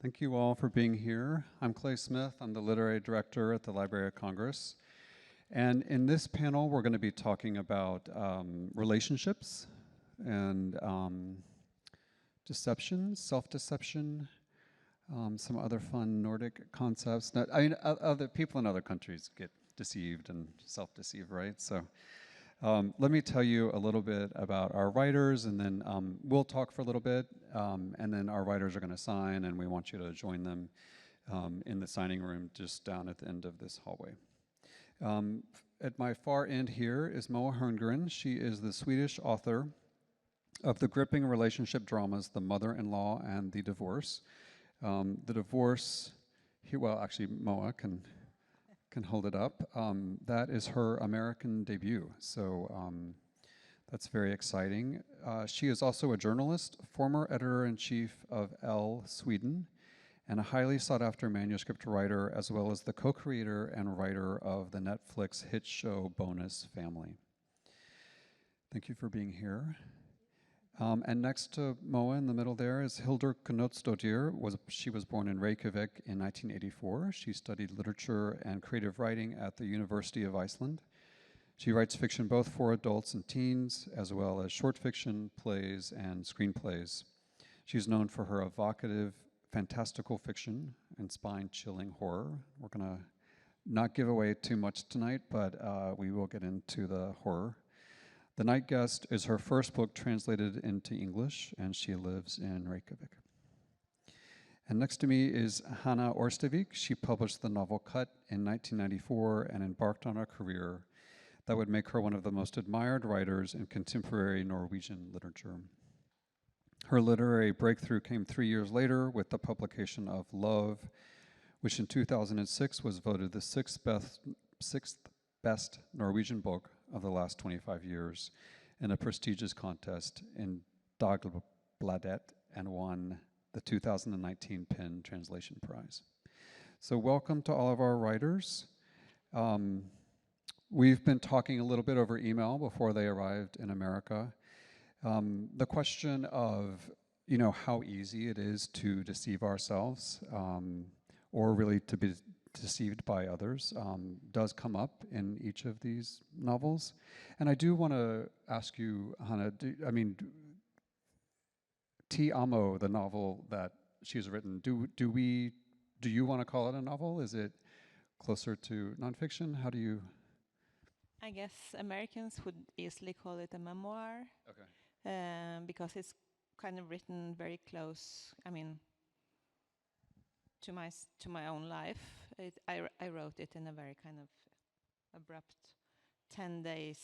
Thank you all for being here. I'm Clay Smith. I'm the literary director at the Library of Congress. And in this panel, we're going to be talking about relationships and deception, self-deception, some other fun Nordic concepts. Other people in other countries get deceived and self-deceive, right? So let me tell you a little bit about our writers, and then we'll talk for a little bit, and then our writers are going to sign, and we want you to join them in the signing room just down at the end of this hallway. At my far end here is Moa Herngren. She is the Swedish author of the gripping relationship dramas, The Mother-in-Law and The Divorce. The Divorce, well, actually, Moa can hold it up. That is her American debut, so that's very exciting. She is also a journalist, former editor-in-chief of Elle Sweden, and a highly sought-after manuscript writer, as well as the co-creator and writer of the Netflix hit show Bonus Family. Thank you for being here. And next to Moa in the middle there is Hildur Knudsendottir. She was born in Reykjavik in 1984. She studied literature and creative writing at the University of Iceland. She writes fiction both for adults and teens, as well as short fiction, plays, and screenplays. She's known for her evocative, fantastical fiction and spine-chilling horror. We're going to not give away too much tonight, but we will get into the horror. The Night Guest is her first book translated into English, and she lives in Reykjavik. And next to me is Hanna Orstavik. She published the novel Cut in 1994 and embarked on a career that would make her one of the most admired writers in contemporary Norwegian literature. Her literary breakthrough came 3 years later with the publication of Love, which in 2006 was voted the sixth best Norwegian book of the last 25 years in a prestigious contest in Dagbladet and won the 2019 PEN Translation Prize. So welcome to all of our writers. We've been talking a little bit over email before they arrived in America. The question of, how easy it is to deceive ourselves or really to be deceived by others does come up in each of these novels. And I do want to ask you, Hanna, Ti Amo, the novel that she's written, do you want to call it a novel? Is it closer to nonfiction? How do you? I guess Americans would easily call it a memoir. Okay. Because it's kind of written very close, to my own life. I wrote it in a very kind of abrupt 10 days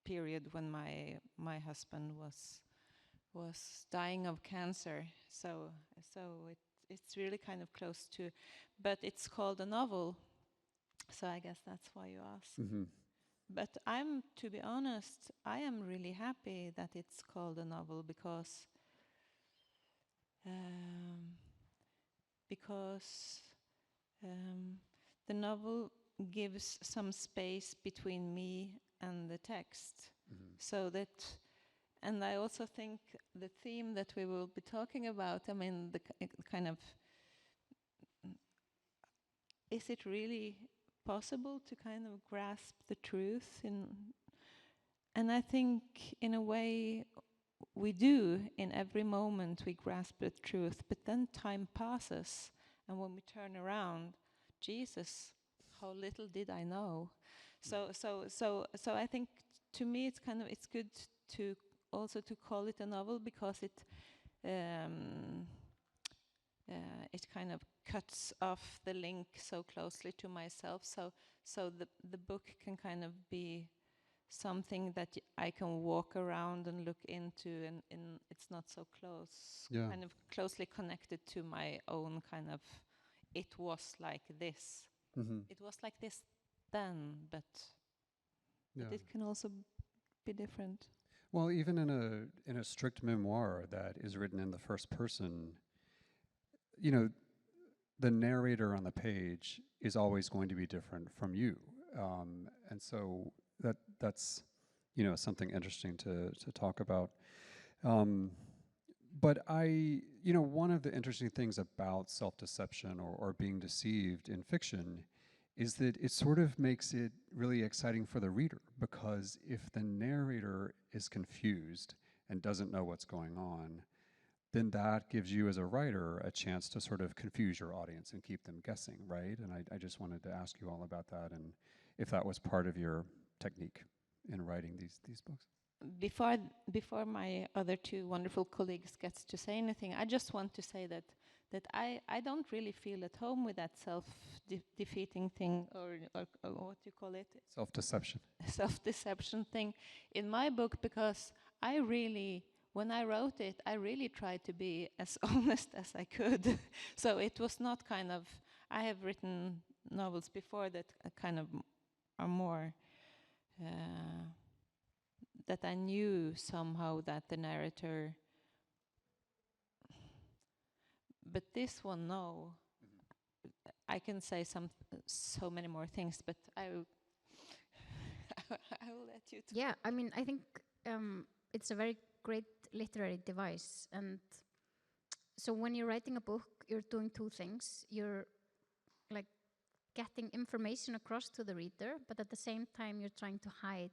period when my husband was dying of cancer. So it's really kind of close to, but it's called a novel. So I guess that's why you asked. Mm-hmm. But to be honest, I am really happy that it's called a novel because the novel gives some space between me and the text. Mm-hmm. So that, and I also think the theme that we will be talking about, the kind of, is it really possible to kind of grasp the truth and I think in a way we do. In every moment we grasp the truth, but then time passes, and when we turn around, Jesus, how little did I know. So I think to me it's good to also to call it a novel because it kind of cuts off the link so closely to myself. So the book can kind of be something that I can walk around and look into, and it's not so close, Yeah. kind of closely connected to my own kind of, it was like this. Mm-hmm. It was like this then, but it can also be different. Well, even in a strict memoir that is written in the first person, the narrator on the page is always going to be different from you, and so that's something interesting to talk about. But you know, one of the interesting things about self-deception or being deceived in fiction is that it sort of makes it really exciting for the reader, because if the narrator is confused and doesn't know what's going on, then that gives you as a writer a chance to sort of confuse your audience and keep them guessing, right? And I just wanted to ask you all about that, and if that was part of your technique in writing these books. Before my other two wonderful colleagues gets to say anything, I just want to say that I don't really feel at home with that self-defeating thing, or what do you call it? Self-deception. Self-deception thing in my book, because I really, when I wrote it, I really tried to be as honest as I could. So it was not kind of, I have written novels before that kind of are more, that I knew somehow that the narrator, but this one, no. I can say so many more things, but I will I will let you. Yeah, I mean, I think it's a very great literary device. And so when you're writing a book, you're doing two things. You're like getting information across to the reader, but at the same time, you're trying to hide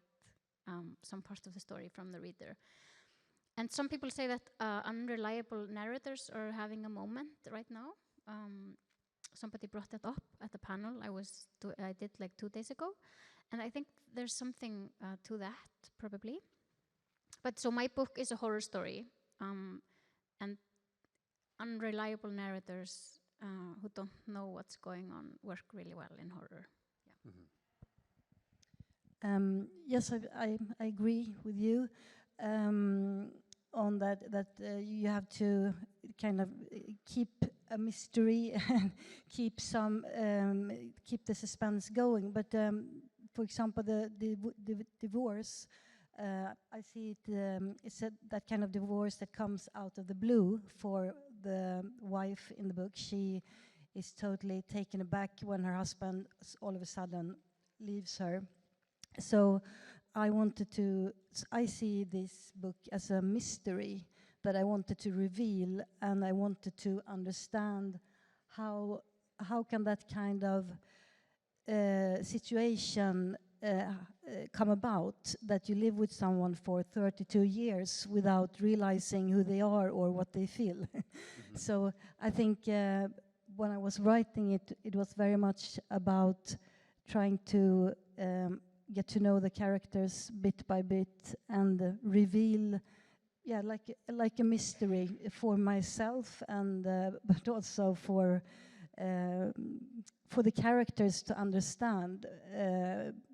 some part of the story from the reader. And some people say that unreliable narrators are having a moment right now. Somebody brought that up at the panel I did like 2 days ago. And I think there's something to that, probably. But so my book is a horror story. And unreliable narrators who don't know what's going on work really well in horror. Yeah. Mm-hmm. Yes, I agree with you on that you have to kind of keep a mystery and keep the suspense going. But for example, the divorce, I see it's that kind of divorce that comes out of the blue for the wife in the book. She is totally taken aback when her husband all of a sudden leaves her. So I see this book as a mystery that I wanted to reveal, and I wanted to understand how can that kind of situation come about, that you live with someone for 32 years without realizing who they are or what they feel. Mm-hmm. So I think when I was writing it, it was very much about trying to get to know the characters bit by bit and reveal, like a mystery for myself, and but also for the characters to understand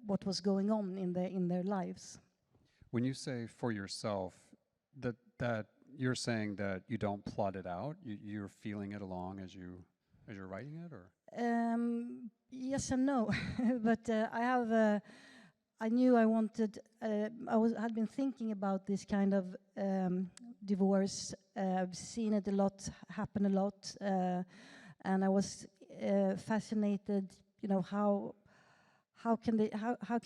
what was going on in their lives. When you say for yourself, that you're saying that you don't plot it out, you're feeling it along as you're writing it, or? Yes and no, but I knew I wanted. Had been thinking about this kind of divorce. I've seen it happen a lot, and I was fascinated. You know, how can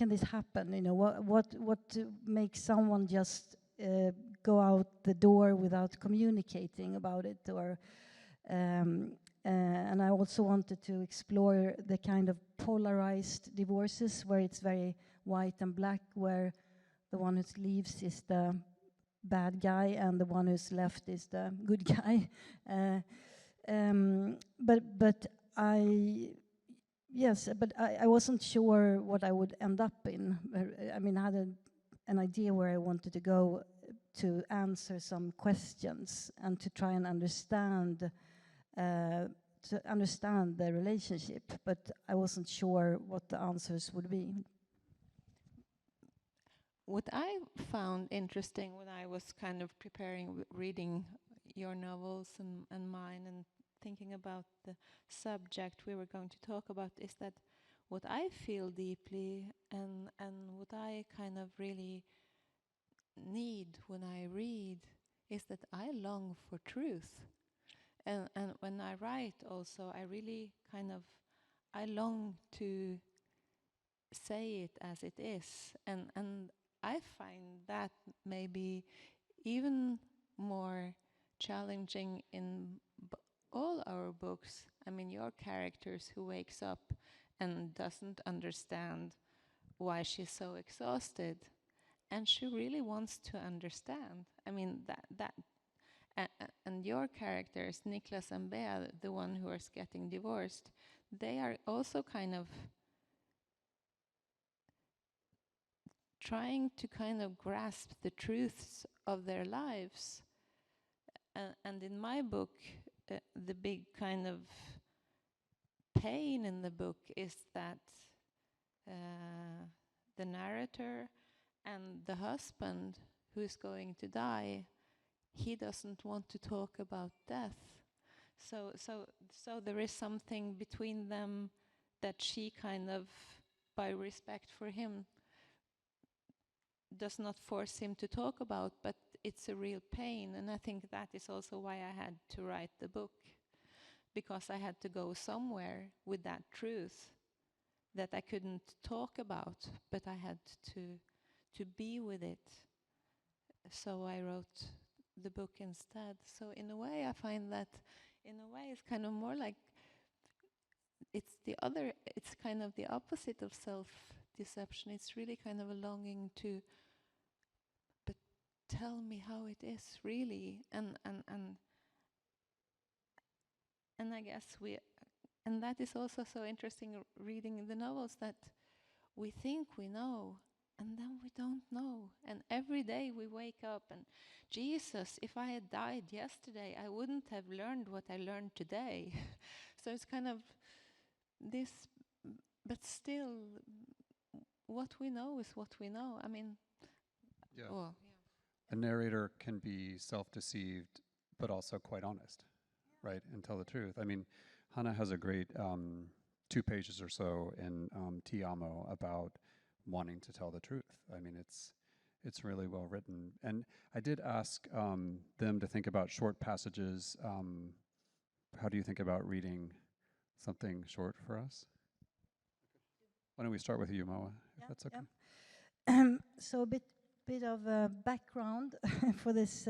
this happen? You know, what makes someone just go out the door without communicating about it, or. And I also wanted to explore the kind of polarized divorces where it's very white and black, where the one who leaves is the bad guy and the one who's left is the good guy. But I wasn't sure what I would end up in. I mean, I had an idea where I wanted to go to answer some questions and to try and understand the relationship, but I wasn't sure what the answers would be. What I found interesting when I was kind of preparing, reading your novels and mine, and thinking about the subject we were going to talk about, is that what I feel deeply and what I kind of really need when I read is that I long for truth. And when I write also, I really I long to say it as it is. And I find that maybe even more challenging in all our books. I mean, your characters who wakes up and doesn't understand why she's so exhausted, and she really wants to understand. I mean, and your characters, Niklas and Bea, the one who is getting divorced, they are also kind of trying to kind of grasp the truths of their lives. And in my book, the big kind of pain in the book is that the narrator and the husband who is going to die, he doesn't want to talk about death. So there is something between them that she kind of, by respect for him, does not force him to talk about, but it's a real pain. And I think that is also why I had to write the book, because I had to go somewhere with that truth that I couldn't talk about, but I had to be with it. So I wrote the book instead. So in a way, I find that in a way it's kind of more like it's kind of the opposite of self-deception. It's really kind of a longing to, but tell me how it is really. And I guess and that is also so interesting reading the novels, that we think we know, and then we don't know. And every day we wake up and, Jesus, if I had died yesterday, I wouldn't have learned what I learned today. So it's kind of this, but still, what we know is what we know. I mean, Yeah. oh, A narrator can be self-deceived, but also quite honest, right, and tell the truth. I mean, Hannah has a great 2 pages or so in Ti Amo about wanting to tell the truth. I mean, it's really well written. And I did ask them to think about short passages. How do you think about reading something short for us? Why don't we start with you, Moa, if that's okay? Yeah. So a bit of background for this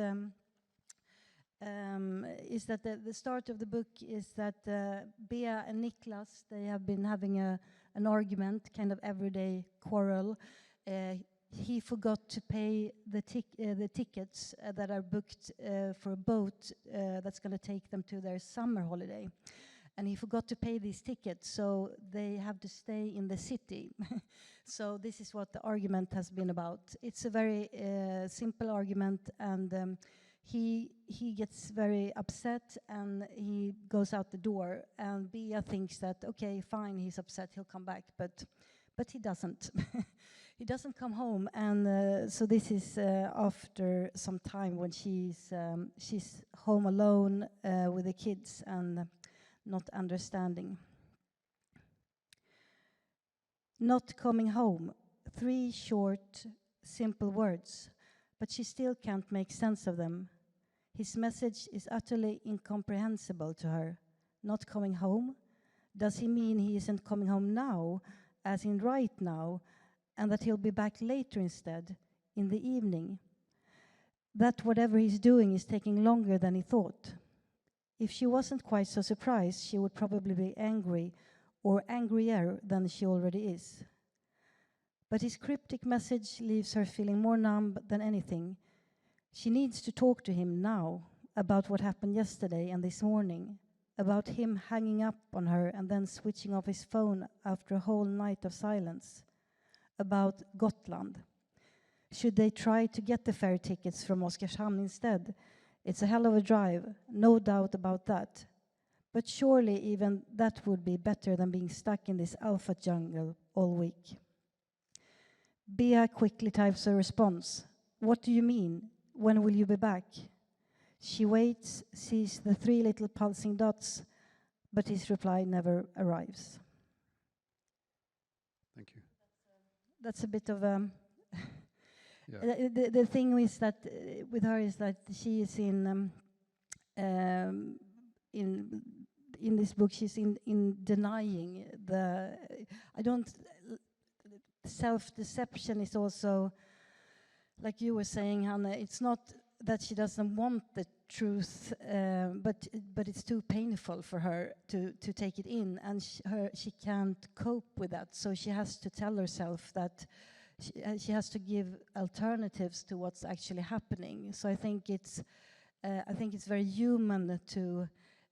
is that the start of the book is that Bea and Niklas, they have been having an argument, kind of everyday quarrel. He forgot to pay the tickets that are booked for a boat that's going to take them to their summer holiday. And he forgot to pay these tickets, so they have to stay in the city. So this is what the argument has been about. It's a very simple argument, and he gets very upset, and he goes out the door. And Bea thinks that, okay, fine, he's upset, he'll come back, but he doesn't. He doesn't come home, and so this is after some time when she's home alone with the kids and not understanding. Not coming home. 3 short, simple words, but she still can't make sense of them. His message is utterly incomprehensible to her. Not coming home? Does he mean he isn't coming home now, as in right now, and that he'll be back later instead, in the evening? That whatever he's doing is taking longer than he thought. If she wasn't quite so surprised, she would probably be angry, or angrier than she already is. But his cryptic message leaves her feeling more numb than anything. She needs to talk to him now about what happened yesterday and this morning, about him hanging up on her and then switching off his phone after a whole night of silence, about Gotland. Should they try to get the ferry tickets from Oskarshamn instead? It's a hell of a drive, no doubt about that. But surely even that would be better than being stuck in this alpha jungle all week. Bea quickly types a response. What do you mean? When will you be back? She waits, sees the 3 little pulsing dots, but his reply never arrives. Thank you. That's a bit of Yeah. the thing is that with her is that she is in this book she's in denying the self-deception is also, like you were saying, Hannah, it's not that she doesn't want the truth, but it's too painful for her to take it in, and she can't cope with that. So she has to tell herself that she has to give alternatives to what's actually happening. So I think it's very human to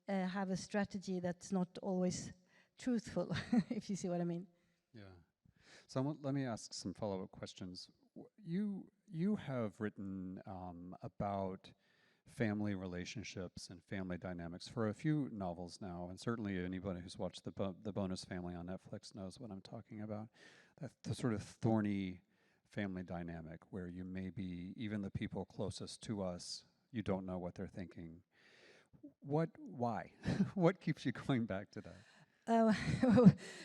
have a strategy that's not always truthful, if you see what I mean. Yeah. So let me ask some follow-up questions. You have written about family relationships and family dynamics for a few novels now, and certainly anybody who's watched the Bonus Family on Netflix knows what I'm talking about. The sort of thorny family dynamic where you maybe even the people closest to us, you don't know what they're thinking. Why? What keeps you going back to that?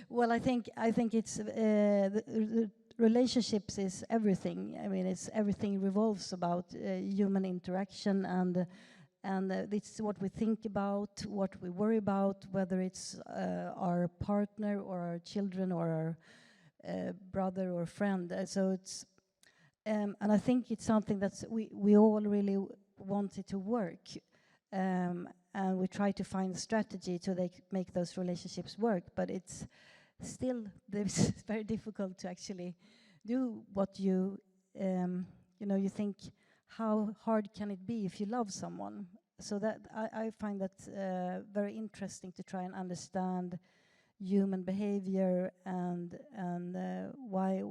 Well, I think it's the relationships is everything. I mean, it's everything revolves about human interaction, and it's what we think about, what we worry about, whether it's our partner or our children or our brother or friend. So it's and I think it's something that we all really want it to work. And we try to find a strategy to make those relationships work, but it's still it's very difficult to actually do what you you think, how hard can it be if you love someone? So that I find that very interesting to try and understand human behavior and why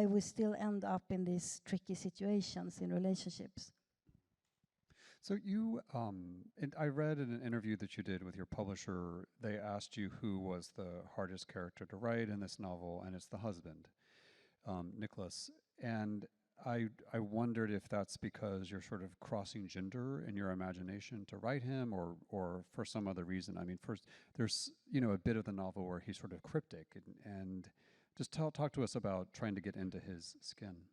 we still end up in these tricky situations in relationships. So and I read in an interview that you did with your publisher, they asked you who was the hardest character to write in this novel, and it's the husband, Nicholas. And I wondered if that's because you're sort of crossing gender in your imagination to write him, or for some other reason. I mean, first, there's a bit of the novel where he's sort of cryptic, and just talk to us about trying to get into his skin.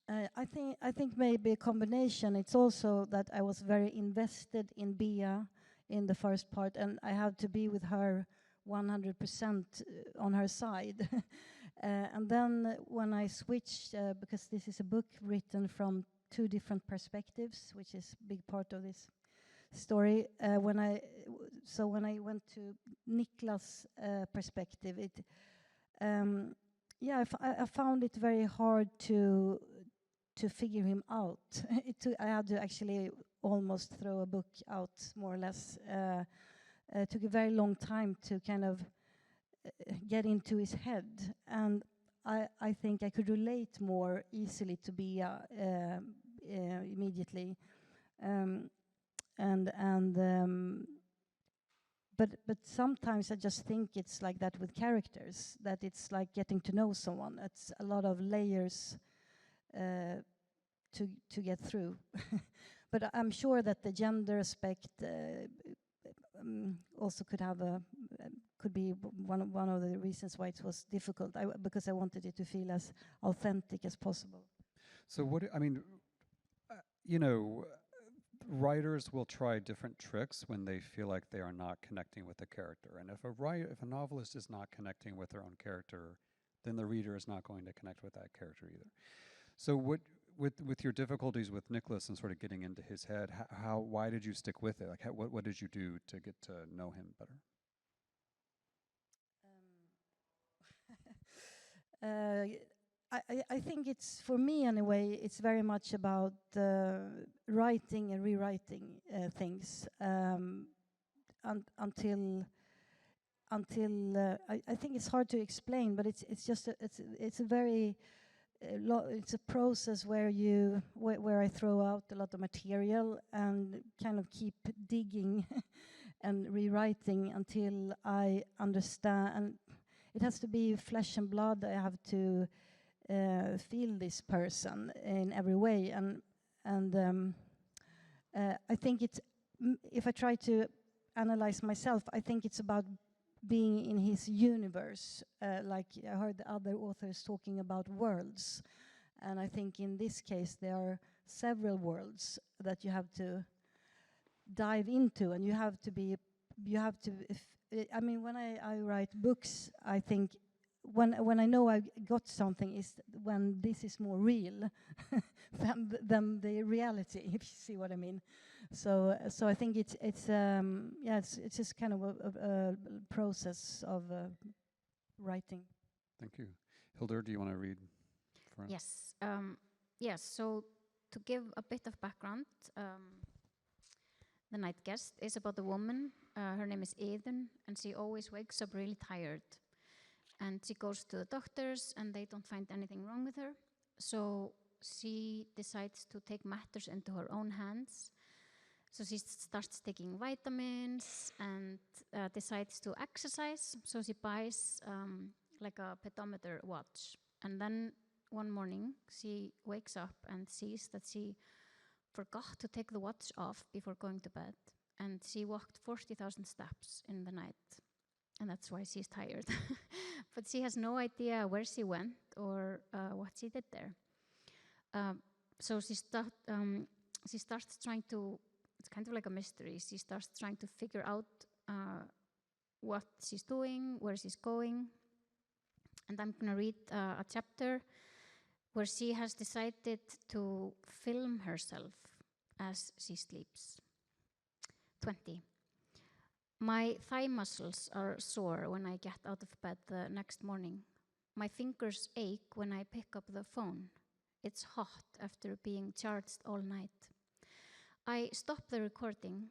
I think maybe a combination. It's also that I was very invested in Bea in the first part, and I had to be with her 100% on her side. And then when I switched, because this is a book written from two different perspectives, which is a big part of this story. When I went to Niklas' perspective, I found it very hard to figure him out. I had to actually almost throw a book out, more or less. It took a very long time to kind of get into his head, and I think I could relate more easily to Bea immediately, but sometimes I just think it's like that with characters, that it's like getting to know someone. It's a lot of layers to get through. But I'm sure that the gender aspect also could be one of the reasons why it was difficult. Because I wanted it to feel as authentic as possible. So writers will try different tricks when they feel like they are not connecting with the character. And if a novelist is not connecting with their own character, then the reader is not going to connect with that character either. So with your difficulties with Nicholas and sort of getting into his head, why did you stick with it? Like, what did you do to get to know him better? I think it's, for me anyway, it's very much about writing and rewriting things until I think it's hard to explain, but it's just it's a very it's a process where I throw out a lot of material and kind of keep digging and rewriting until I understand. And it has to be flesh and blood. I have to feel this person in every way, and I think it's if I try to analyze myself, I think it's about being in his universe. Like I heard the other authors talking about worlds, and I think in this case there are several worlds that you have to dive into, and you have to. I mean, when I write books, I think when I know I got something is when this is more real than the reality, if you see what I mean. So I think it's just kind of a process of writing. Thank you. Hildur, do you want to read for us? Yes. Yes. So to give a bit of background, the night guest is about a woman. Her name is Eden, and she always wakes up really tired. And she goes to the doctors, and they don't find anything wrong with her. So she decides to take matters into her own hands. So she starts taking vitamins and decides to exercise. So she buys like a pedometer watch. And then one morning, she wakes up and sees that she forgot to take the watch off before going to bed. And she walked 40,000 steps in the night. And that's why she's tired. But she has no idea where she went or what she did there. So she starts trying to, it's kind of like a mystery. She starts trying to figure out what she's doing, where she's going. And I'm going to read a chapter where she has decided to film herself as she sleeps. 20. My thigh muscles are sore when I get out of bed the next morning. My fingers ache when I pick up the phone. It's hot after being charged all night. I stop the recording,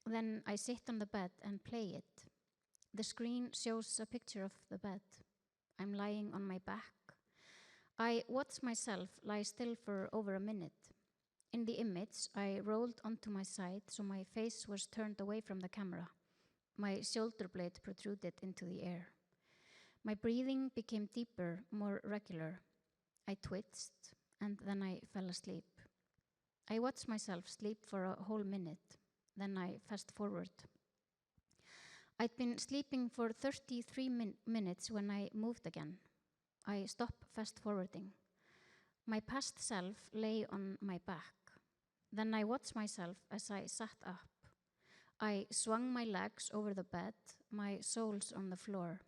then I sit on the bed and play it. The screen shows a picture of the bed. I'm lying on my back. I watch myself lie still for over a minute. In the image, I rolled onto my side so my face was turned away from the camera. My shoulder blade protruded into the air. My breathing became deeper, more regular. I twitched, and then I fell asleep. I watched myself sleep for a whole minute. Then I fast forward. I'd been sleeping for 33 minutes when I moved again. I stopped fast forwarding. My past self lay on my back. Then I watched myself as I sat up. I swung my legs over the bed, my soles on the floor.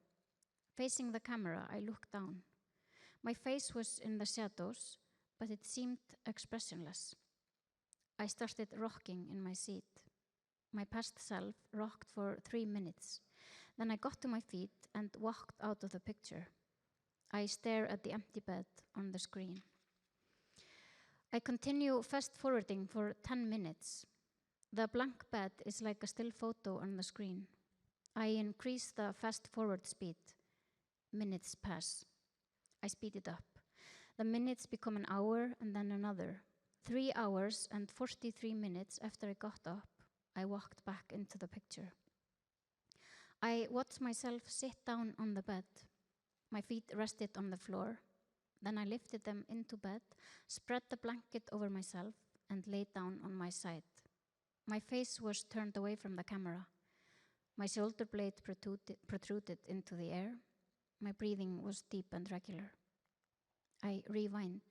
Facing the camera, I looked down. My face was in the shadows, but it seemed expressionless. I started rocking in my seat. My past self rocked for 3 minutes. Then I got to my feet and walked out of the picture. I stare at the empty bed on the screen. I continue fast-forwarding for 10 minutes. The blank bed is like a still photo on the screen. I increase the fast-forward speed. Minutes pass. I speed it up. The minutes become an hour and then another. 3 hours and 43 minutes after I got up, I walked back into the picture. I watched myself sit down on the bed. My feet rested on the floor. Then I lifted them into bed, spread the blanket over myself, and laid down on my side. My face was turned away from the camera. My shoulder blade protruded into the air. My breathing was deep and regular. I rewind.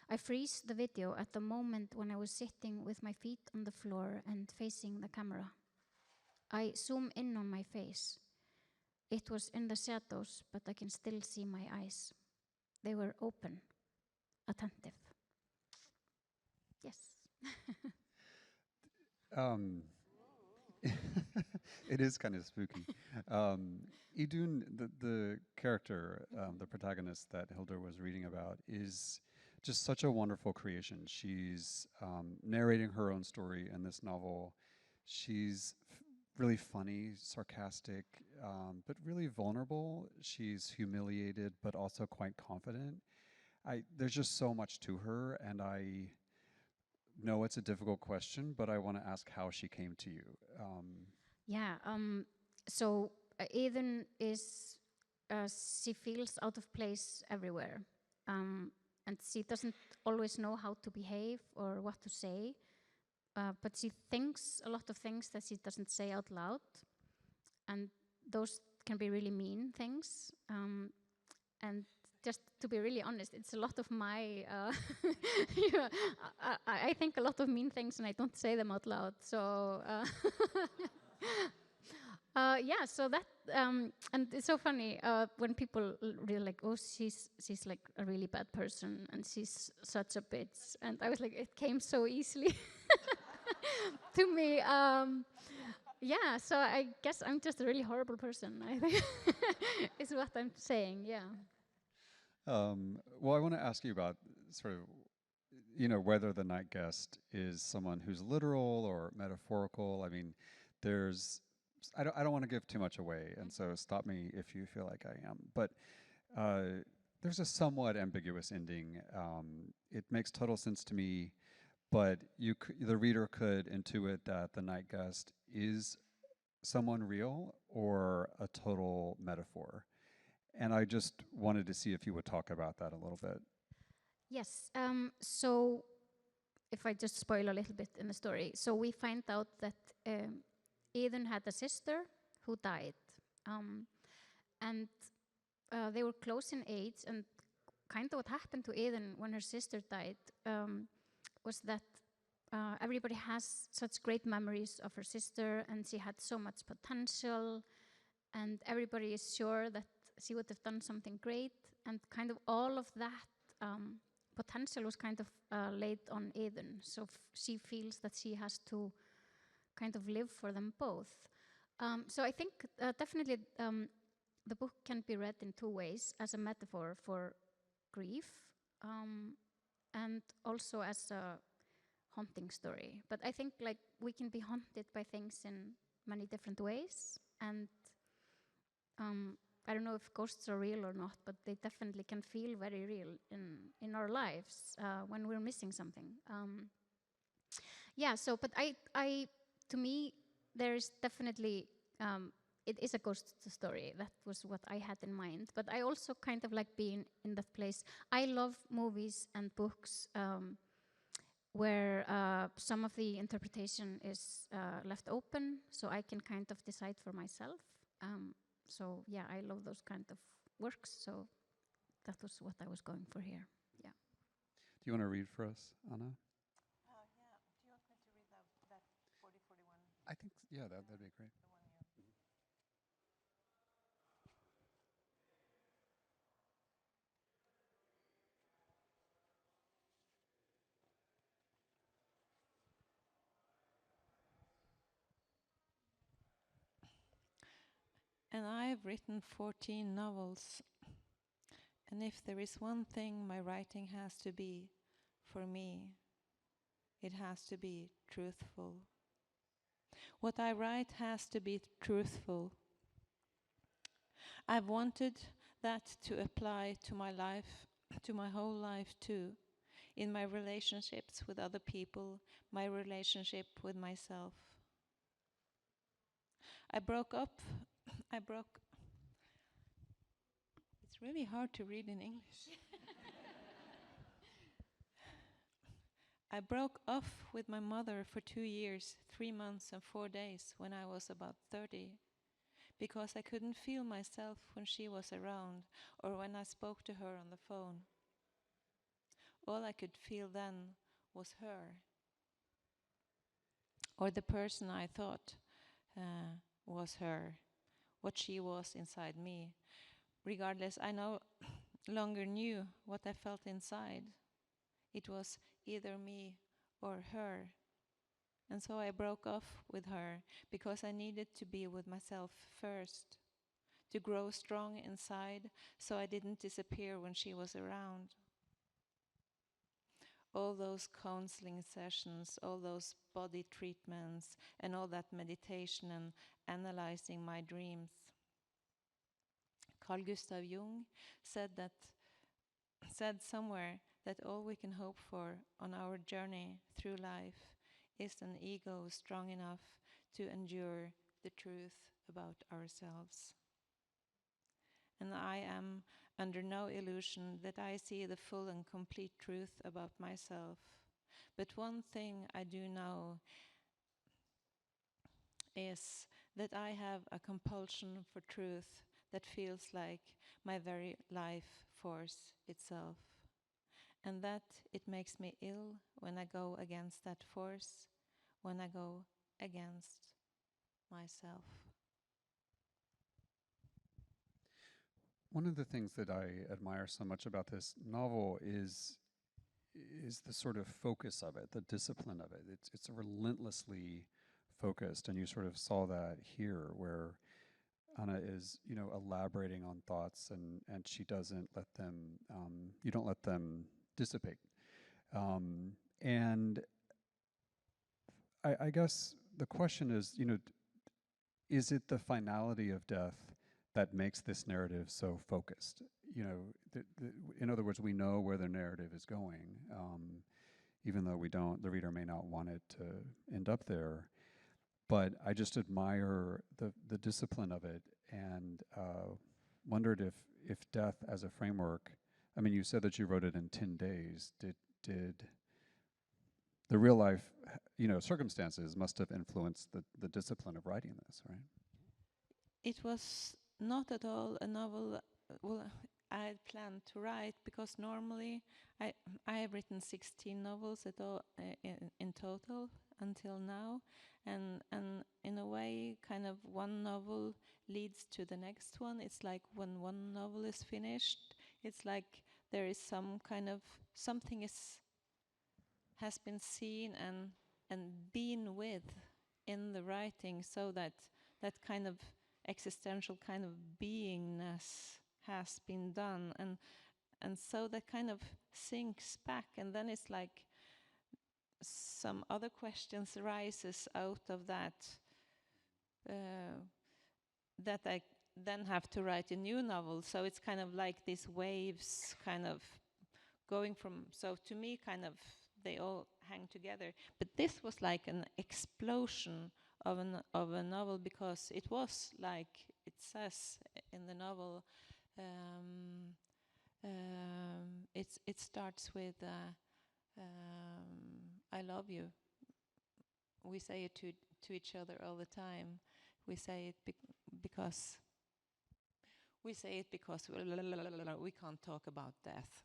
I freeze the video at the moment when I was sitting with my feet on the floor and facing the camera. I zoom in on my face. It was in the shadows, but I can still see my eyes. They were open, attentive. Yes. It is kind of spooky. Idun, the character, the protagonist that Hildur was reading about, is just such a wonderful creation. She's narrating her own story in this novel. She's really funny, sarcastic, but really vulnerable. She's humiliated, but also quite confident. There's just so much to her, and I know it's a difficult question, but I want to ask how she came to you. So Eden is, she feels out of place everywhere. And she doesn't always know how to behave or what to say. But she thinks a lot of things that she doesn't say out loud. And those can be really mean things. And just to be really honest, it's a lot of my, I think a lot of mean things and I don't say them out loud. So, so that, and it's so funny when people really like, oh, she's like a really bad person and she's such a bitch. And I was like, it came so easily to me. Yeah, so I guess I'm just a really horrible person, I think, is what I'm saying, yeah. Well, I want to ask you about sort of, whether the night guest is someone who's literal or metaphorical. I mean, there's, I don't want to give too much away, and so stop me if you feel like I am. But there's a somewhat ambiguous ending. It makes total sense to me, but the reader could intuit that the night guest is someone real or a total metaphor. And I just wanted to see if you would talk about that a little bit. Yes, so if I just spoil a little bit in the story. So we find out that Eden had a sister who died. And they were close in age, and kind of what happened to Eden when her sister died was that everybody has such great memories of her sister, and she had so much potential, and everybody is sure that she would have done something great, and kind of all of that potential was kind of laid on Eden. So she feels that she has to kind of live for them both. So I think definitely the book can be read in two ways: as a metaphor for grief, and also as a haunting story. But I think like we can be haunted by things in many different ways, and I don't know if ghosts are real or not, but they definitely can feel very real in our lives when we're missing something. Yeah. So, but I to me, there's definitely it is a ghost story. That was what I had in mind. But I also kind of like being in that place. I love movies and books where some of the interpretation is left open, so I can kind of decide for myself. So yeah, I love those kind of works. So that was what I was going for here. Yeah. Do you want to read for us, Anna? Yeah. Do you want me to read that 4041? I think, yeah, that'd be great. And I have written 14 novels. And if there is one thing my writing has to be, for me, it has to be truthful. What I write has to be truthful. I've wanted that to apply to my life, to my whole life too, in my relationships with other people, my relationship with myself. It's really hard to read in English. I broke off with my mother for 2 years, 3 months and 4 days when I was about 30, because I couldn't feel myself when she was around or when I spoke to her on the phone. All I could feel then was her, or the person I thought was her, what she was inside me. Regardless, I no longer knew what I felt inside. It was either me or her. And so I broke off with her because I needed to be with myself first, to grow strong inside so I didn't disappear when she was around. All those counseling sessions, all those body treatments, and all that meditation and analyzing my dreams. Carl Gustav Jung said somewhere that all we can hope for on our journey through life is an ego strong enough to endure the truth about ourselves. And I am under no illusion that I see the full and complete truth about myself. But one thing I do know is that I have a compulsion for truth that feels like my very life force itself, and that it makes me ill when I go against that force, when I go against myself. One of the things that I admire so much about this novel is is the sort of focus of it, the discipline of it. It's relentlessly focused, and you sort of saw that here, where Anna is, elaborating on thoughts, and she doesn't let them. You don't let them dissipate. And I guess the question is, is it the finality of death that makes this narrative so focused? In other words, we know where the narrative is going, even though we don't. The reader may not want it to end up there. But I just admire the discipline of it, and wondered if death as a framework. I mean, you said that you wrote it in 10 days. Did the real life, circumstances must have influenced the discipline of writing this, right? It was not at all a novel. Well, I had planned to write, because normally I have written 16 novels at all in total until now, and in a way, kind of one novel leads to the next one. It's like when one novel is finished, it's like there is some kind of something has been seen and been with in the writing, so that that kind of existential kind of beingness has been done, and so that kind of sinks back, and then it's like some other questions arises out of that, that I then have to write a new novel. So it's kind of like these waves kind of going from, so to me kind of they all hang together. But this was like an explosion of a novel, because it was like it says in the novel, it starts with I love you. We say it to each other all the time. We say it because we can't talk about death.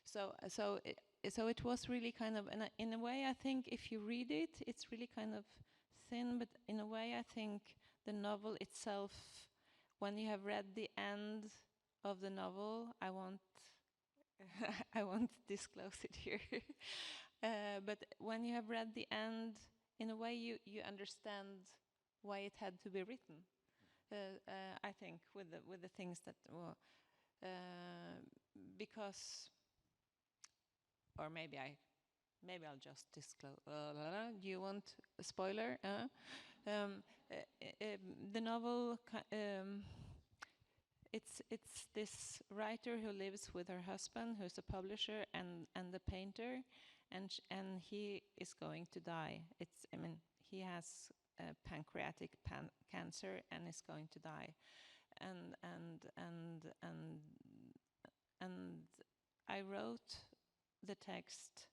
So it was really kind of, and in a way, I think if you read it, it's really kind of thin. But in a way, I think the novel itself, when you have read the end of the novel, I won't disclose it here. But when you have read the end, in a way, you understand why it had to be written. I think with the things that, because, or maybe I'll just disclose. Do you want a spoiler? The novel. It's this writer who lives with her husband, who's a publisher and a painter, and he is going to die. He has pancreatic cancer and is going to die, and I wrote the text.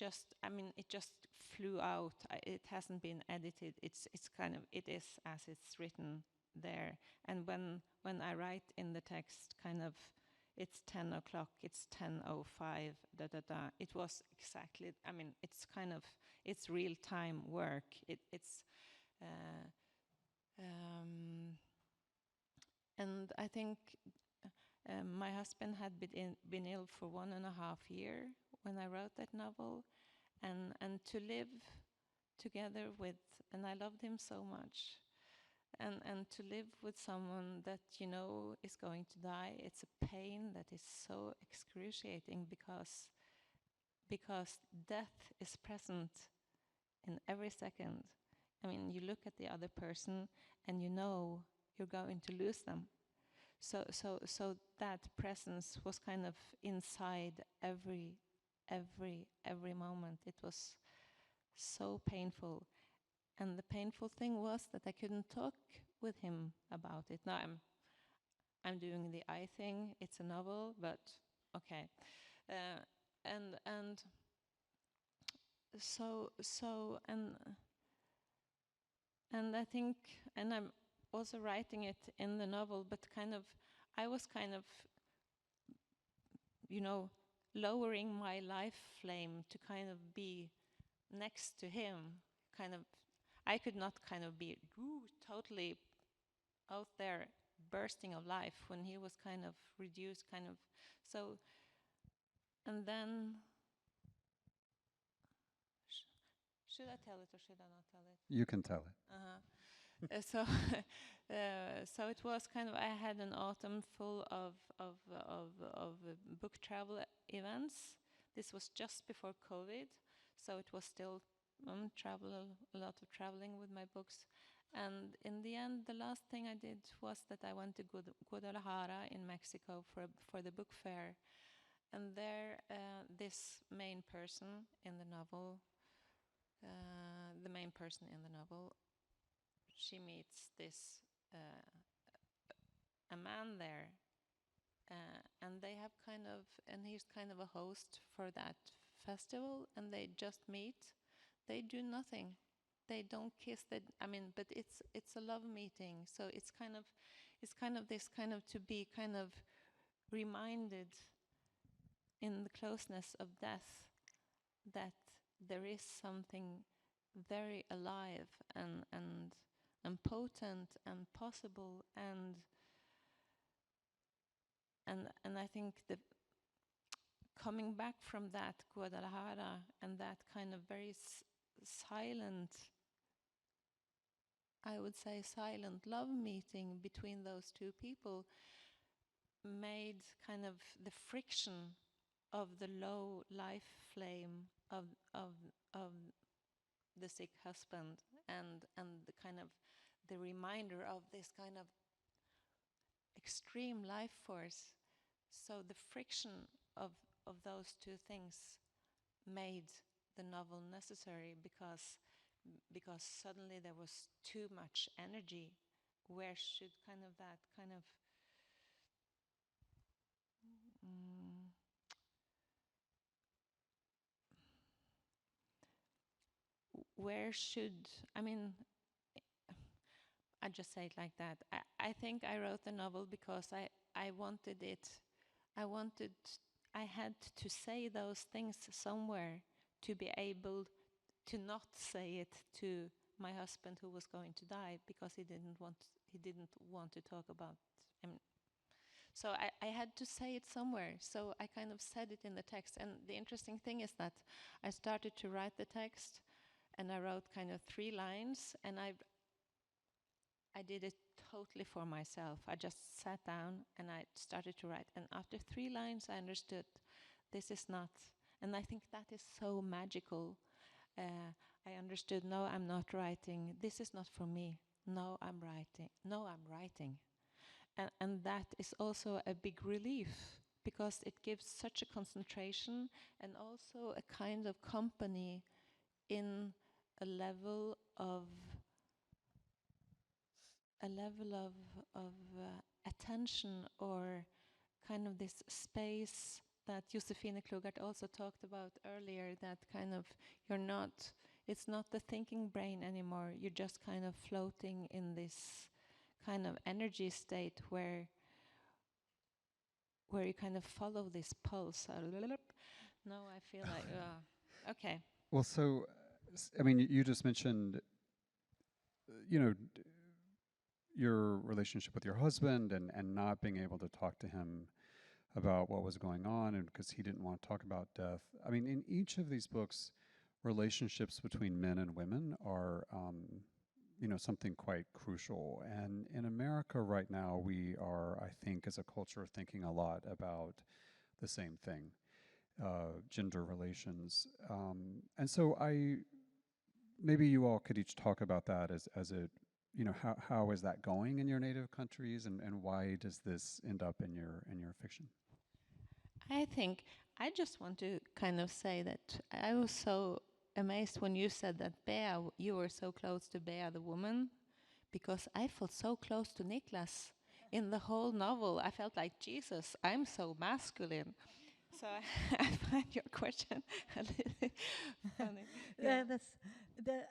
It just flew out. It hasn't been edited. It's kind of, it is as it's written there. And when I write in the text, kind of, it's 10 o'clock, it's 10:05, It was exactly, it's kind of, it's real time work. And I think my husband had been ill for 1.5 years when I wrote that novel, and to live together with, and I loved him so much, and to live with someone that is going to die, it's a pain that is so excruciating, because death is present in every second. You look at the other person and you're going to lose them. So that presence was kind of inside every moment. It was so painful. And the painful thing was that I couldn't talk with him about it. Now I'm doing the I thing. It's a novel, but okay. And I think, and I'm also writing it in the novel, but I was kind of, lowering my life flame to kind of be next to him. I could not kind of be totally out there bursting of life when he was kind of reduced, so and then should I tell it or should I not tell it? You can tell it. So it was kind of, I had an autumn full of book travel events. This was just before COVID, so it was still a lot of traveling with my books. And in the end, the last thing I did was that I went to Guadalajara in Mexico for the book fair. And there, this main person in the novel, she meets this a man there, and they have and he's kind of a host for that festival, and they just meet. They do nothing. They don't kiss. But it's a love meeting. So it's kind of this kind of to be kind of reminded in the closeness of death that there is something very alive and potent and possible, and I think the coming back from that Guadalajara and that kind of very silent, I would say silent love meeting between those two people made kind of the friction of the low life flame of the sick husband and the kind of the reminder of this kind of extreme life force. So the friction of those two things made the novel necessary, because suddenly there was too much energy. Where should where should, I just say it like that. I think I wrote the novel because I wanted it. I had to say those things somewhere to be able to not say it to my husband who was going to die, because he didn't want to talk about. So I had to say it somewhere. So I kind of said it in the text. And the interesting thing is that I started to write the text, and I wrote kind of 3 lines, and I did it totally for myself. I just sat down and I started to write. And after 3 lines, I understood this is not. And I think that is so magical. I understood, no, I'm not writing. This is not for me. No, I'm writing. No, I'm writing. And that is also a big relief, because it gives such a concentration and also a kind of company in a level of attention, or kind of this space that Josefine Klugart also talked about earlier, that kind of it's not the thinking brain anymore. You're just kind of floating in this kind of energy state where you kind of follow this pulse. No, I feel like, okay. Well, so, you just mentioned, your relationship with your husband and not being able to talk to him about what was going on, and because he didn't want to talk about death. In each of these books, relationships between men and women are, something quite crucial. And in America right now, we are, I think, as a culture, thinking a lot about the same thing, gender relations. And so maybe you all could each talk about that as a, how is that going in your native countries, and why does this end up in your fiction? I think I just want to kind of say that I was so amazed when you said that Bea, you were so close to Bea the woman, because I felt so close to Niklas in the whole novel. I felt like, Jesus, I'm so masculine. So I find your question a little funny.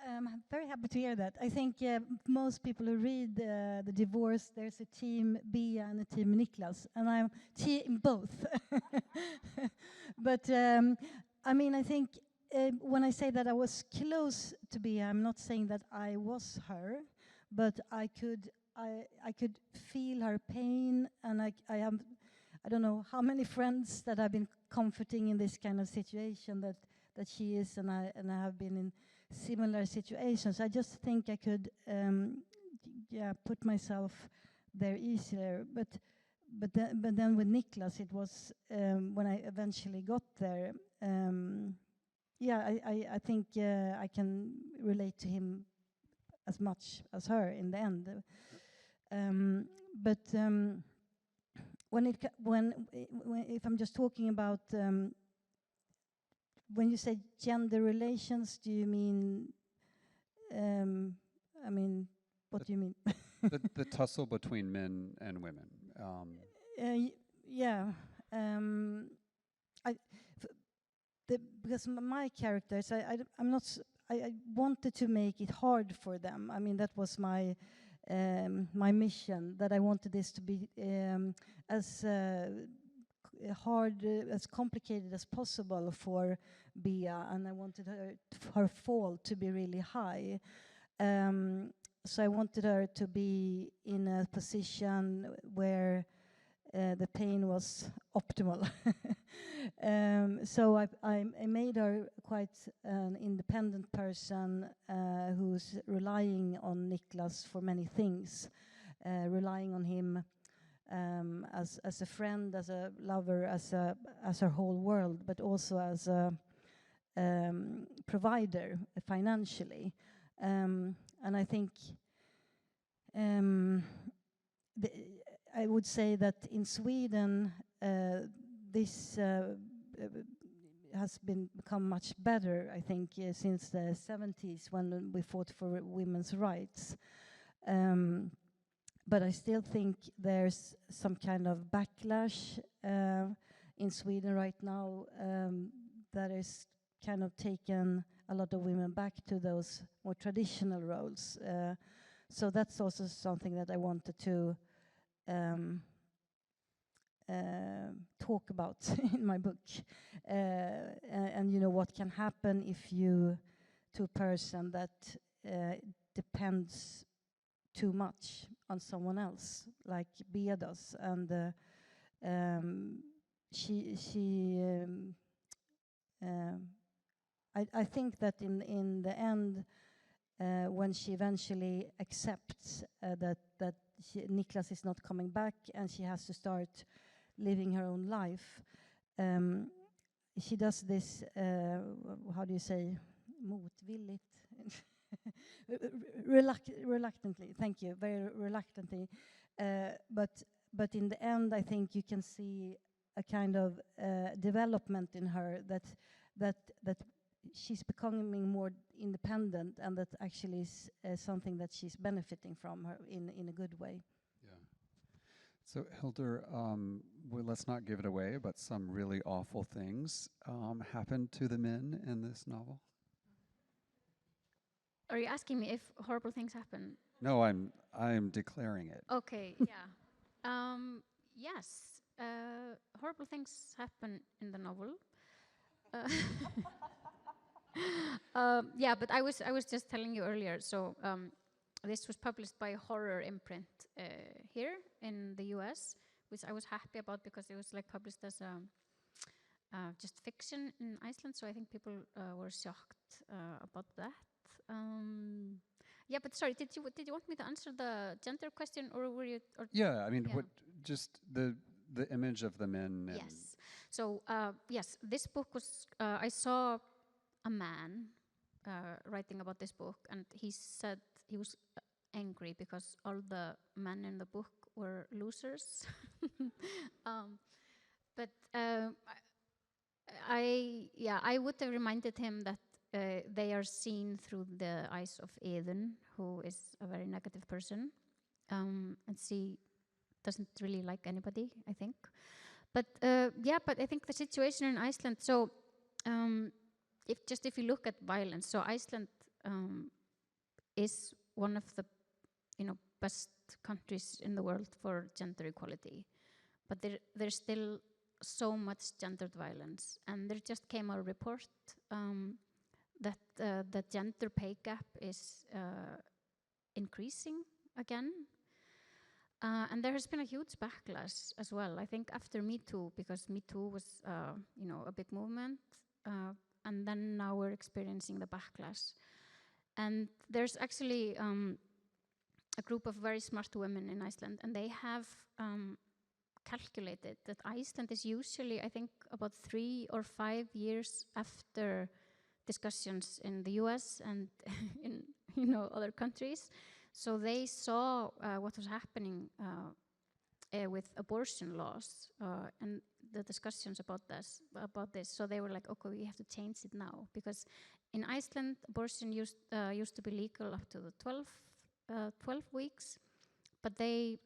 I'm very happy to hear that. I think most people who read The Divorce, there's a team Bea and a team Niklas, and I'm team both. But I think when I say that I was close to Bea, I'm not saying that I was her, but I could feel her pain, and I don't know how many friends that I've been comforting in this kind of situation that she is, and I have been in similar situations. I just think I could, put myself there easier. But then with Niklas, it was when I eventually got there. I think I can relate to him as much as her in the end. If I'm just talking about when you say gender relations, do you mean? What do you mean? The tussle between men and women. Because my characters, I wanted to make it hard for them. I mean, that was my mission, that I wanted this to be as hard, as complicated as possible for Bea, and I wanted her fall to be really high. So I wanted her to be in a position where the pain was optimal. So I made her quite an independent person who's relying on Niklas for many things, relying on him as a friend, as a lover, as her whole world, but also as a provider financially. And I think I would say that in Sweden this has become much better, I think, since the 70s when we fought for women's rights. But I still think there's some kind of backlash in Sweden right now that is kind of taken a lot of women back to those more traditional roles. So that's also something that I wanted to talk about in my book. And you know what can happen if you, to a person that depends too much on someone else, like Bea does, and I think that in the end, when she eventually accepts that Niklas is not coming back and she has to start living her own life, she does this, how do you say, motvilligt? Reluctantly, thank you, very reluctantly. But in the end, I think you can see a kind of development in her that she's becoming more independent, and that actually is something that she's benefiting from her in a good way. Yeah. So Hildur, well, let's not give it away, but some really awful things happened to the men in this novel. Are you asking me if horrible things happen? No, I'm declaring it. Okay, yeah. Yes, horrible things happen in the novel. Yeah, but I was just telling you earlier. So this was published by Horror Imprint here in the U.S., which I was happy about because it was like published as just fiction in Iceland. So I think people were shocked about that. Yeah, but sorry, did you want me to answer the gender question, or were you? Or Yeah, I mean, yeah. what just the image of the men. And Yes. So yes, this book was. I saw a man writing about this book, and he said he was angry because all the men in the book were losers. But I would have reminded him that they are seen through the eyes of Eden, who is a very negative person, and she doesn't really like anybody, I think. But but I think the situation in Iceland. So if you look at violence, so Iceland is one of the best countries in the world for gender equality, but there's still so much gendered violence, and there just came a report that the gender pay gap is increasing again. And there has been a huge backlash as well. I think after Me Too, because Me Too was, a big movement, and then now we're experiencing the backlash. And there's actually a group of very smart women in Iceland, and they have calculated that Iceland is usually, I think, about 3 or 5 years after discussions in the US and in other countries. So they saw what was happening with abortion laws and the discussions about this. So they were like, okay, we have to change it now, because in Iceland, abortion used to be legal up to the 12 weeks, but they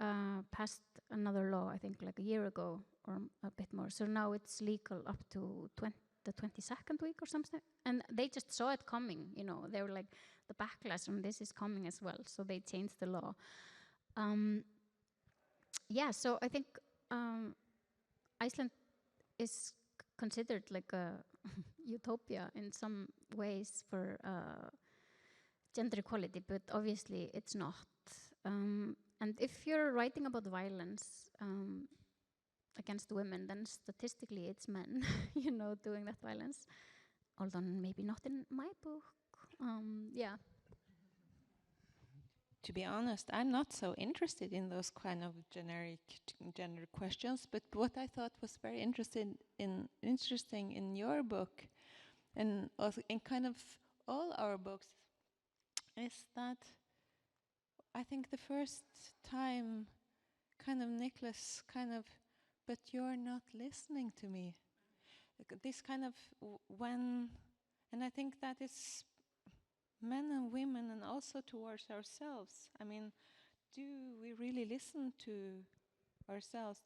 passed another law, I think, like a year ago or a bit more. So now it's legal up to the 22nd week or something. And they just saw it coming, They were like, the backlash on this is coming as well. So they changed the law. So I think Iceland is considered like a utopia in some ways for gender equality, but obviously it's not. And if you're writing about violence against women, then statistically it's men, doing that violence. Although maybe not in my book. To be honest, I'm not so interested in those kind of generic gender questions, but what I thought was very interesting in your book, and also in kind of all our books, is that I think the first time kind of Nicholas but you're not listening to me. This kind of when, and I think that is men and women, and also towards ourselves. I mean, do we really listen to ourselves?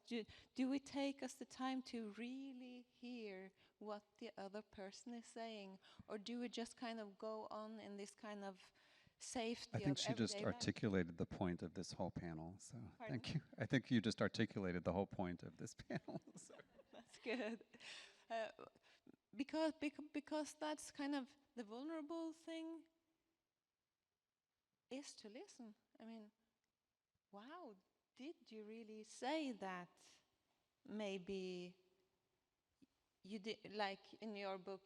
Do we take us the time to really hear what the other person is saying? Or do we just kind of go on in this kind of safety I think of she just everyday life? articulated the point of this whole panel, so Pardon? thank you. I think you just articulated the whole point of this panel. So. That's good. Because that's kind of the vulnerable thing, is to listen. I mean, wow, did you really say that? Maybe you did, like in your book,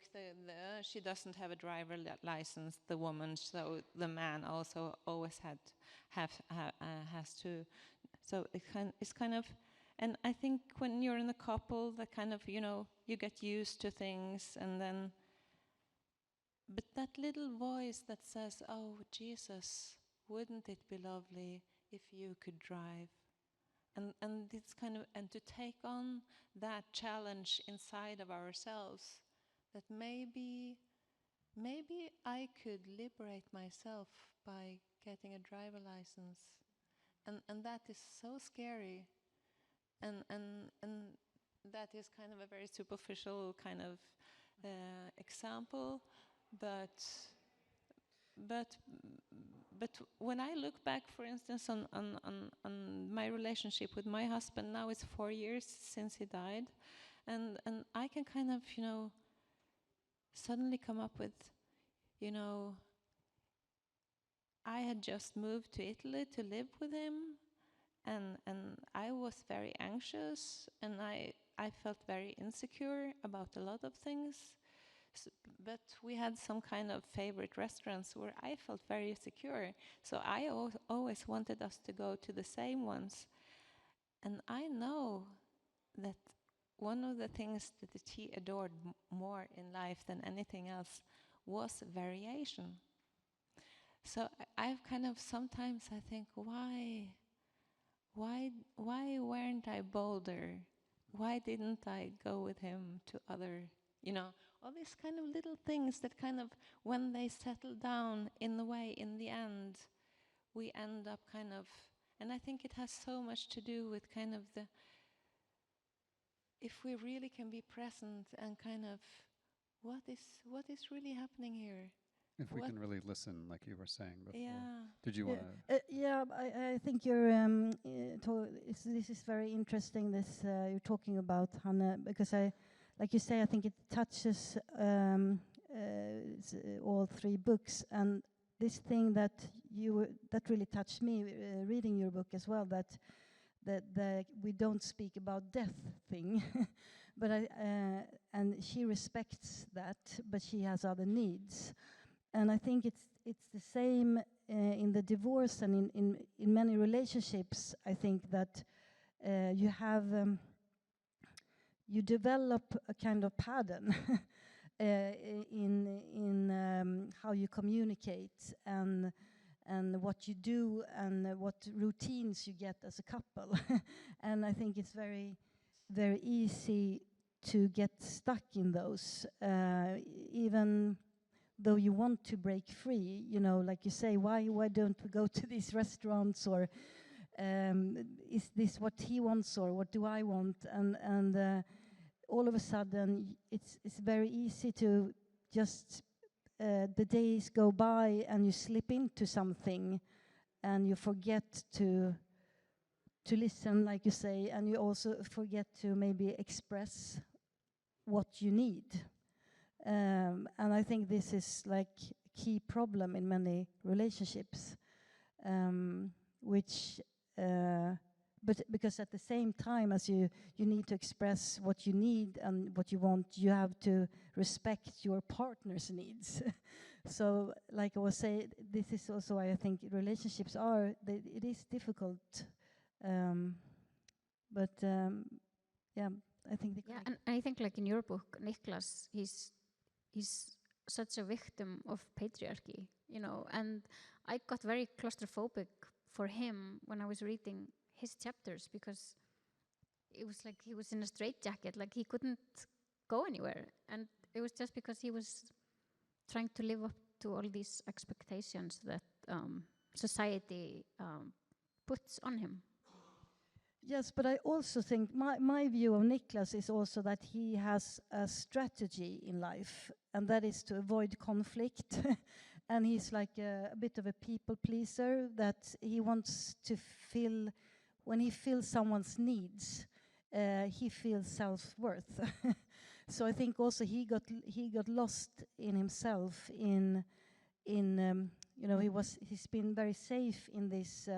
she doesn't have a driver license, the woman, so the man also always has to. So it's kind of, and I think when you're in a couple, that kind of, you get used to things, and then, but that little voice that says, oh, Jesus, wouldn't it be lovely if you could drive? And it's kind of, and to take on that challenge inside of ourselves, that maybe I could liberate myself by getting a driver license. And that is so scary. And that is kind of a very superficial kind of example, but when I look back, for instance, on my relationship with my husband, now it's 4 years since he died, and I can kind of, suddenly come up with, I had just moved to Italy to live with him, and I was very anxious, and I felt very insecure about a lot of things. But we had some kind of favorite restaurants where I felt very secure. So I always wanted us to go to the same ones. And I know that one of the things that he adored more in life than anything else was variation. So I've kind of, sometimes I think, why weren't I bolder? Why didn't I go with him to other, all these kind of little things that kind of, when they settle down in the way, in the end, we end up kind of, and I think it has so much to do with kind of if we really can be present and kind of, what is really happening here? If we can really listen, like you were saying before. Yeah. Did you want to? I think you're. This is very interesting. This you're talking about, Hanne, because like you say, I think it touches all 3 books, and this thing that really touched me reading your book as well. That that we don't speak about death thing. But and she respects that, but she has other needs. And I think it's the same in the divorce and in many relationships. I think that you have you develop a kind of pattern in how you communicate and what you do and what routines you get as a couple. And I think it's very, very easy to get stuck in those, even though you want to break free. You know, like you say, why don't we go to these restaurants, or is this what he wants or what do I want? And all of a sudden, it's very easy to just the days go by and you slip into something and you forget to listen, like you say, and you also forget to maybe express what you need. And I think this is like a key problem in many relationships, which but because at the same time as you need to express what you need and what you want, you have to respect your partner's needs. So, like I was saying, this is also why I think relationships are, it is difficult. But yeah, I think Yeah, and I think like in your book, Niklas, he's such a victim of patriarchy, you know, and I got very claustrophobic for him when I was reading his chapters, because it was like he was in a straitjacket, like he couldn't go anywhere, and it was just because he was trying to live up to all these expectations that society puts on him. Yes, but I also think my view of Niklas is also that he has a strategy in life, and that is to avoid conflict. And he's like a bit of a people pleaser, that he wants to feel, when he feels someone's needs, he feels self-worth. So I think also he got lost in himself in you know, he's been very safe in this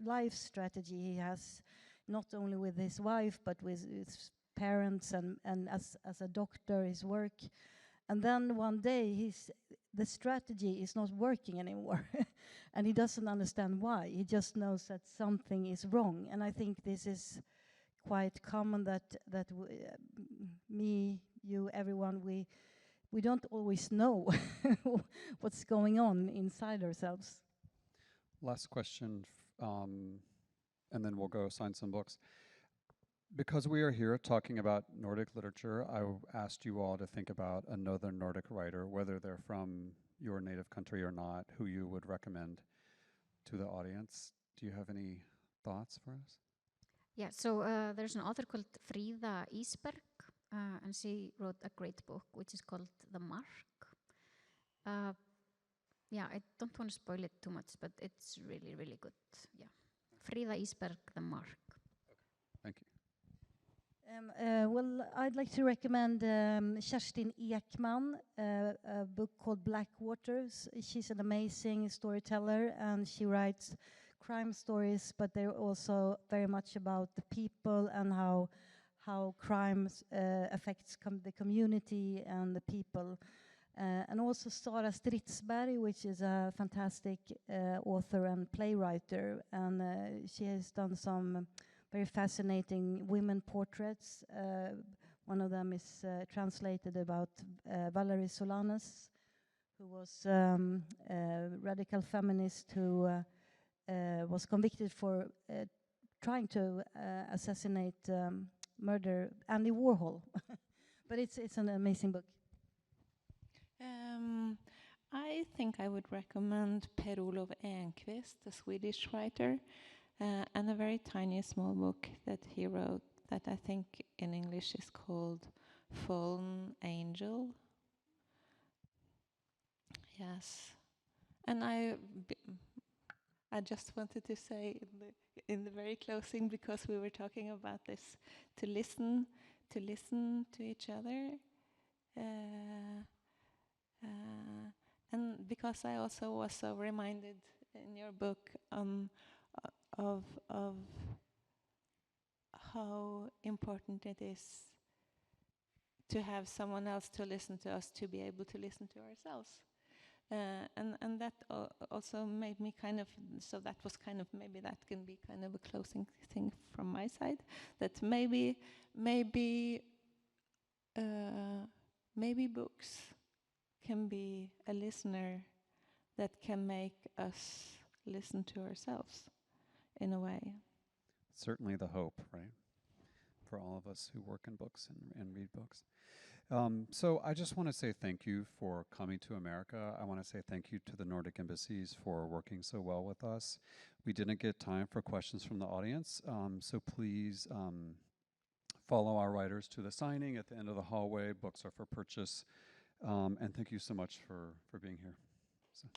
life strategy he has, not only with his wife but with his parents and as a doctor, his work. And then one day the strategy is not working anymore. And he doesn't understand why. He just knows that something is wrong. And I think this is quite common, that me, you, everyone, we don't always know what's going on inside ourselves. Last question, and then we'll go sign some books. Because we are here talking about Nordic literature, I asked you all to think about another Nordic writer, whether they're from your native country or not, who you would recommend to the audience. Do you have any thoughts for us? Yeah, so there's an author called Frida Isberg, and she wrote a great book which is called The Mark. Yeah, I don't want to spoil it too much, but it's really, really good. Yeah, Frida Isberg, The Mark. Thank you. Well, I'd like to recommend Kerstin Ekman, a book called Blackwaters. She's an amazing storyteller, and she writes crime stories, but they're also very much about the people and how crime affects the community and the people. And also Sara Stridsberg, which is a fantastic author and playwright, and she has done some very fascinating women portraits. One of them is translated about Valerie Solanas, who was a radical feminist who was convicted for trying to assassinate, murder Andy Warhol. But it's an amazing book. I think I would recommend Per-Olof Enquist, a Swedish writer, and a very tiny small book that he wrote that I think in English is called Fallen Angel. Yes. And I just wanted to say in the very closing, because we were talking about this, to listen to each other. And because I also was so reminded in your book of how important it is to have someone else to listen to us, to be able to listen to ourselves. And that also made me kind of, so that was kind of, maybe that can be kind of a closing thing from my side, that maybe books can be a listener that can make us listen to ourselves in a way. Certainly the hope, right? For all of us who work in books and read books. So I just want to say thank you for coming to America. I want to say thank you to the Nordic Embassies for working so well with us. We didn't get time for questions from the audience, so please follow our writers to the signing at the end of the hallway. Books are for purchase. And thank you so much for being here. So.